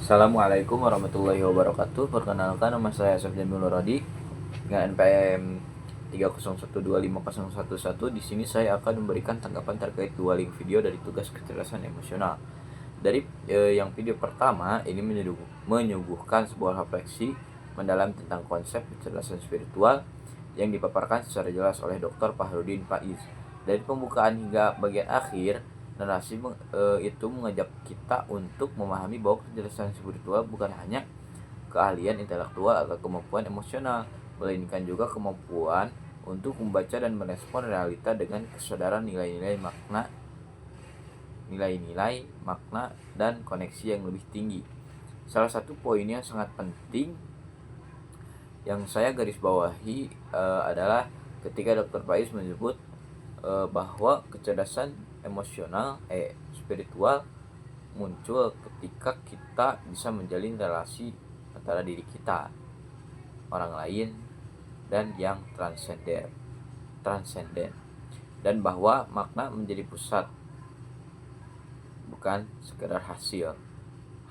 Assalamualaikum warahmatullahi wabarakatuh. Perkenalkan, nama saya Sofyan Nuradi dengan NPM 3012501. Di sini saya akan memberikan tanggapan terkait dua link video dari tugas kecerdasan emosional. Dari yang video pertama ini menyuguhkan sebuah refleksi mendalam tentang konsep kecerdasan spiritual yang dipaparkan secara jelas oleh Dr. Fahrudin Faiz. Dari pembukaan hingga bagian akhir, narasi itu mengajak kita untuk memahami bahwa kecerdasan spiritual bukan hanya keahlian intelektual atau kemampuan emosional, melainkan juga kemampuan untuk membaca dan merespon realita dengan kesadaran nilai-nilai makna dan koneksi yang lebih tinggi. Salah satu poin yang sangat penting yang saya garis bawahi adalah ketika Dr. Faiz menyebut bahwa kecerdasan emosional spiritual muncul ketika kita bisa menjalin relasi antara diri kita, orang lain, dan yang transenden, dan bahwa makna menjadi pusat, bukan sekedar hasil.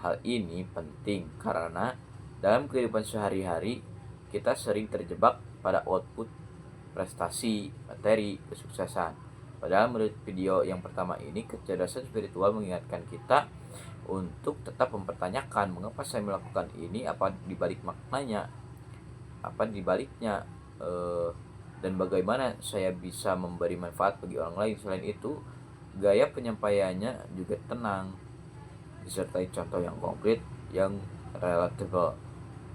Hal ini penting karena dalam kehidupan sehari-hari kita sering terjebak pada output, prestasi, materi, kesuksesan. Padahal menurut video yang pertama ini, kecerdasan spiritual mengingatkan kita untuk tetap mempertanyakan mengapa saya melakukan ini, apa dibalik maknanya, apa dibaliknya, dan bagaimana saya bisa memberi manfaat bagi orang lain. Selain itu, gaya penyampaiannya juga tenang, disertai contoh yang konkret yang relatable,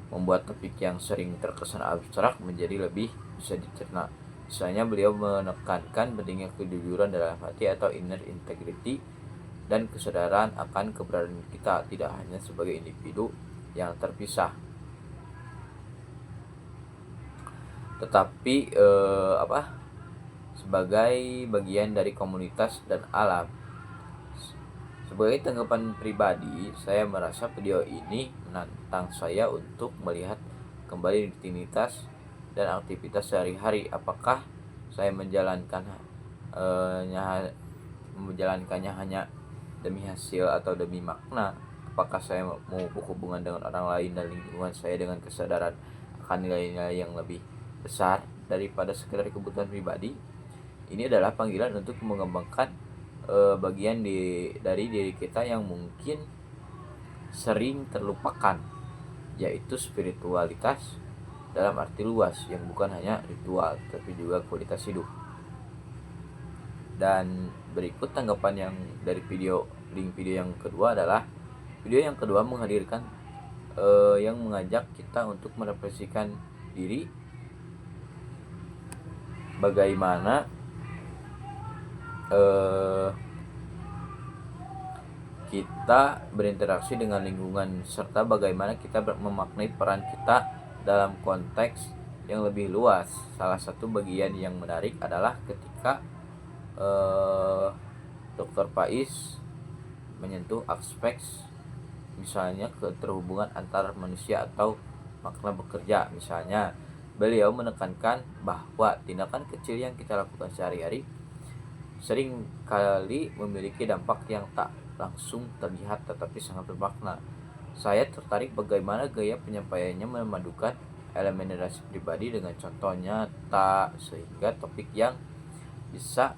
membuat topik yang sering terkesan abstrak menjadi lebih bisa dicerna. Misalnya beliau menekankan pentingnya kejujuran dalam hati atau inner integrity dan kesadaran akan keberadaan kita tidak hanya sebagai individu yang terpisah, tetapi sebagai bagian dari komunitas dan alam. Sebagai tanggapan pribadi, saya merasa video ini menantang saya untuk melihat kembali rutinitas dan aktivitas sehari-hari. Apakah saya menjalankannya hanya demi hasil atau demi makna? Apakah saya mau hubungan dengan orang lain dan lingkungan saya dengan kesadaran akan nilai-nilai yang lebih besar daripada sekedar kebutuhan pribadi? Ini adalah panggilan untuk mengembangkan bagian dari diri kita yang mungkin sering terlupakan, yaitu spiritualitas dalam arti luas yang bukan hanya ritual tapi juga kualitas hidup. Dan berikut tanggapan yang dari link video yang kedua adalah video yang kedua menghadirkan yang mengajak kita untuk merefleksikan diri, bagaimana kita berinteraksi dengan lingkungan serta bagaimana kita memaknai peran kita dalam konteks yang lebih luas. Salah satu bagian yang menarik adalah ketika Dr. Faiz menyentuh aspek misalnya keterhubungan antar manusia atau makna bekerja. Misalnya beliau menekankan bahwa tindakan kecil yang kita lakukan sehari-hari sering kali memiliki dampak yang tak langsung terlihat tetapi sangat bermakna. Saya tertarik bagaimana gaya penyampaiannya memadukan elemen narasi pribadi dengan contoh nyata sehingga topik yang bisa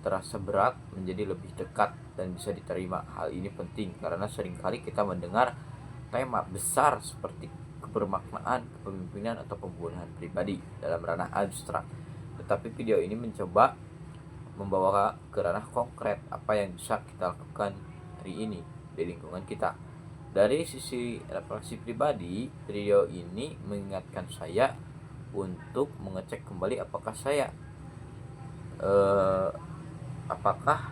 terasa berat menjadi lebih dekat dan bisa diterima. Hal ini penting karena seringkali kita mendengar tema besar seperti kebermaknaan, kepemimpinan, atau pembunuhan pribadi dalam ranah abstrak. Tetapi video ini mencoba membawa ke ranah konkret apa yang bisa kita lakukan hari ini di lingkungan kita. Dari sisi refleksi pribadi, video ini mengingatkan saya untuk mengecek kembali apakah saya apakah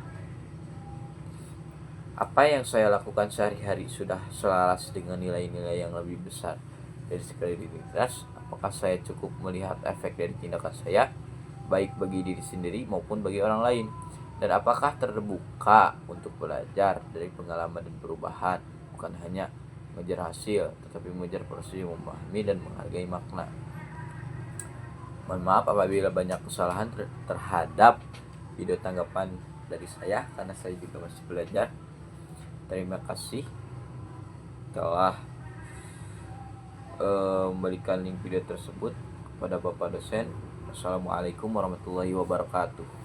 apa yang saya lakukan sehari-hari sudah selaras dengan nilai-nilai yang lebih besar dari sekaligus. Apakah saya cukup melihat efek dari tindakan saya, baik bagi diri sendiri maupun bagi orang lain, dan apakah terbuka untuk belajar dari pengalaman dan perubahan, bukan hanya mengejar hasil tetapi mengejar proses memahami dan menghargai makna. Mohon maaf apabila banyak kesalahan terhadap video tanggapan dari saya karena saya juga masih belajar. Terima kasih. telah memberikan link video tersebut kepada Bapak dosen. Assalamualaikum warahmatullahi wabarakatuh.